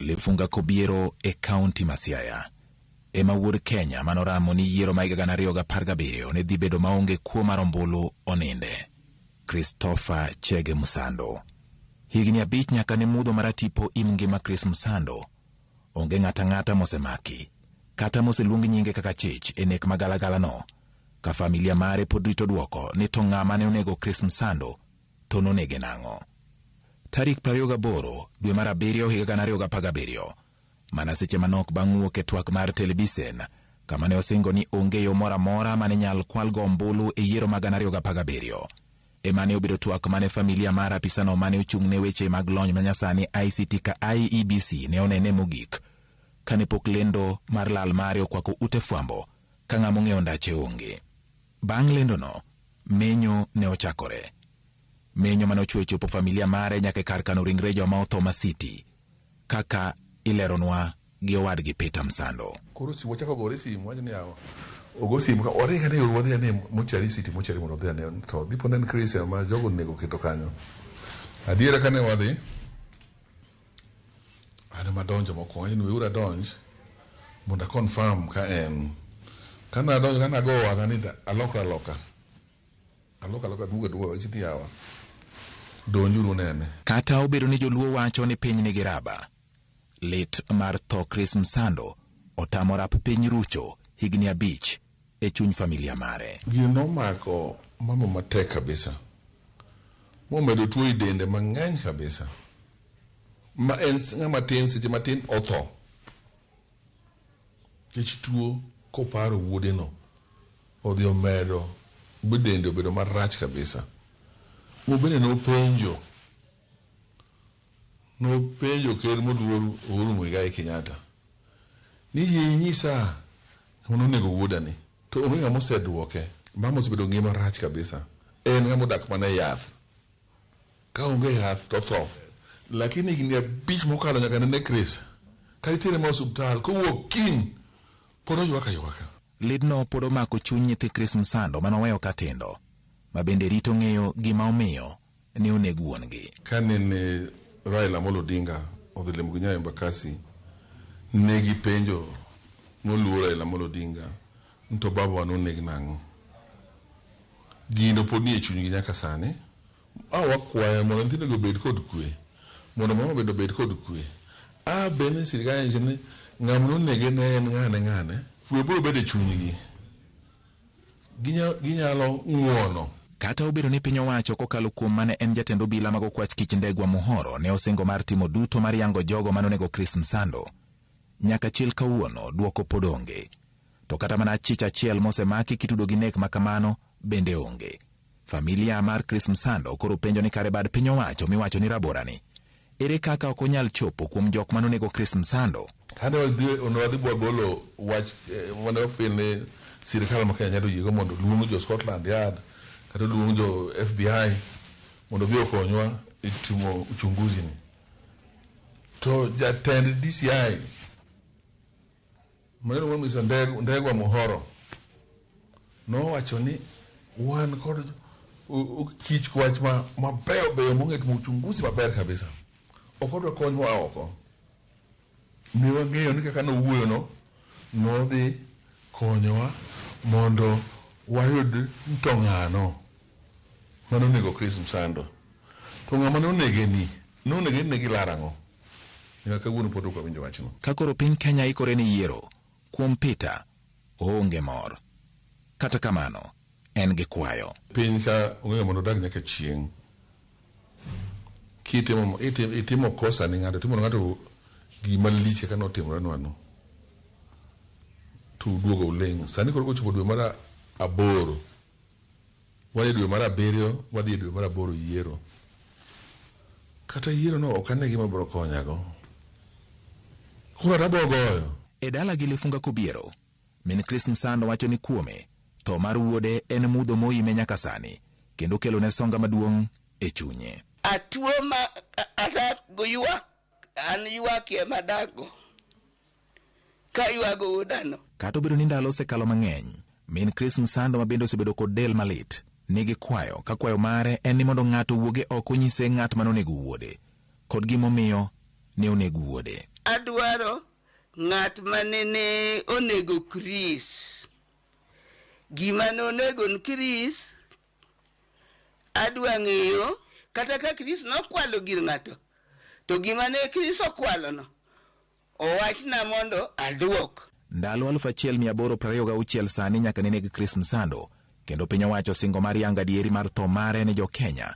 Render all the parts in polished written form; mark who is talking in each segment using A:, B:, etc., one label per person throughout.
A: lifunga kobiero e kaunti ma Siaya. Ema wuod Kenya manoramo ni yiero ma 2017 ne dhi bedo maonge kuo mar ombulu oninde. Christopher Chege Msando. Higni 5 nyaka ne mudho maratipo im ngima Chris Msando. Onge ng'ata mosemaki, kata moseluongi nyinge kaka chich e nek magalagala no. Ka familia mare pod rito duoko ni to ng'ama ne onego Chris Msando to nonege nang'o. Tarik 28 dwe mar 7 higa 2017, mana seche manok bang' wuok e twak mar televisen, kama ne osingo ni onge yo mora mora mane nyal kwalgo ombulu e yiero mag 2017. Emane obedo twak mane familia mar apisano mane ochung' ne weche mag lony manyasani ICT ka IEBC ne onene mogik, kane pok lendo mar lal mare okwako ute fwambo ka ng'amo ng'eyo ndache onge. Bang' lendo no, menyo ne ochakore. Menyo mane ochwe chopo familia mare nyaka kar kano ringre joma otho ma City, kaka ileronwa gi owadgi Peter Msando.
B: Koro si wachako gore simu wacho ni yawa ogo simu ka orega ne urwadhi ne mochari City mochari mondo dhi ne to dipo nen Chris ma jogo nego keto kanyo. Adiera kane wadhi ana madonjo mokwongo ni ura donj mondo confirm ka en kana donjo kana go waga ni aloka duogo chiti yawa donjuru nene.
A: Kata obedo ni joluo wacho ni piny nigi raba, lit mar tho Chris Msando otamo rap piny rucho higni 5 e chuny familia mare.
B: Gino mako mama matek kabisa. Momedo tuo i dende mang'eny kabisa. Ma en ng'ama tin seche matin otho. Kech tuo koparo wuode no odhi omedo bedende obedo marach kabisa. Mobene no penjo ker moduor Uhuru Muigai Kenyatta ni nyisa ono nego wuoda ni to onge ng'ama oseduoke. Mama osebedo ngima rach kabisa. En ng'ama odak mana yath, ka onge yath to tho. Lakini higni 5 mokalo nyaka ne Chris ka itere ma osuptal kowuok kiny pod oywaka.
A: Lidno pod omako chuny nyithi Chris Msando manoweyo katindo, ma bende rito ng'eyo gima omiyo ne onego wuongi.
B: Kane ne Raila Amolo Odinga odhi lemo gi Nyayo Embakasi, ne gipenjo moluor Raila Amolo Odinga nto baba wa noneg nang'o. Gino pod ni e chunygi nyaka sani. Wakwaya mondo nyithindo obed kod kwe, mondo mama bed kod kwe. Bene sirikal njene ng'ama nonege ne en ng'ane kwe biro bedo e chunygi. Ginyalo ng'uono.
A: Kata obedo ni piny owacho kokalo kuom mane en jatend obila mag okwach kich Ndegwa Muhoro ne osingo mar timo duto mar yango jogo manonego Chris Msando, nyaka chiel kawuono duoko pod onge. To kata mana chich achiel mosemaki kitudo gi nek makamano bende onge. Familia mar Chris Msando koro penjo ni kare bad piny owacho miwacho ni raborani, ere kaka ok onyal chopo kuom jok manonego Chris Msando.
B: Kane wadhi bolo wach wane ofilne sirikal ma Kenya nyalo yiego mondo luong jo Scotland Yard kata luong jo FBI mondo bi okonywa e timo uchunguzi ni. To jatend DCI maneno wa Msando Ndegwa Muhoro no wacho ni wan kod kich kwach ma beyo monget mo uchunguzi maber kabisa. Okodwa konywa oko. Ne wang'eyo ni kaka nowuoyo no dhi konyowa mondo wayud ntong'ano manonego Chris Msando. To ng'ama nonege ni gilarang'o. Nyaka kawuono pod ok awinjo wachno.
A: Ka koro piny Kenya ikore ni yiero, kuom Peter oonge mor. Kata kamano, en gi kwayo.
B: Piny ka ong'eyo mondo odag nyaka chieng'. Itimo kosa ni ng'ato gima liche ka notimore nwano. Tu duogo uleng'. Sani koro kochopo dwe mar 8. Wadhi dwe mar 7, wadhi dwe mar 8 yiero. Kata yiero no ok ane gima biro konyago. Koro rabogoyo.
A: E dala gilifunga kobiero, min Chris Msando wacho ni kuome tho mar wuode en mudho moime nyaka sani, kendo kelo ne songa maduong' e chunye.
C: Atuo ma adago ywak, an ywak madago ka ywago udano.
A: Kata obedo ni ndalo osekalo mang'eny, min Chris Msando ma bende osebedo kod del malit nigi kwayo, ka kwayo mare en ni mondo ng'ato wuoge oko nyise ng'at manonego wuode kod gimomiyo ne onego wuode.
C: adwaro ng'at manene onego Chris. Gima nonego Chris adwa ng'eyo, kata ka Chris nokwalo gir ng'ato, to gima ne Chris okwalo no owachna mondo aduok.
A: Ndalo 1826 sani nyaka neneg Chris Msando, kendo piny owacho singo mar yango adieri mar tho mare ne jo Kenya.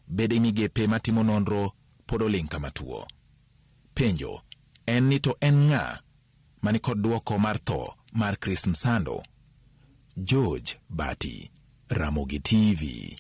A: Bede migepe matimo nonro pod oling' kama tuo. Penjo en ni to en ng'a mani kod duoko mar tho mar Chris Msando? George Bati, Ramogi TV.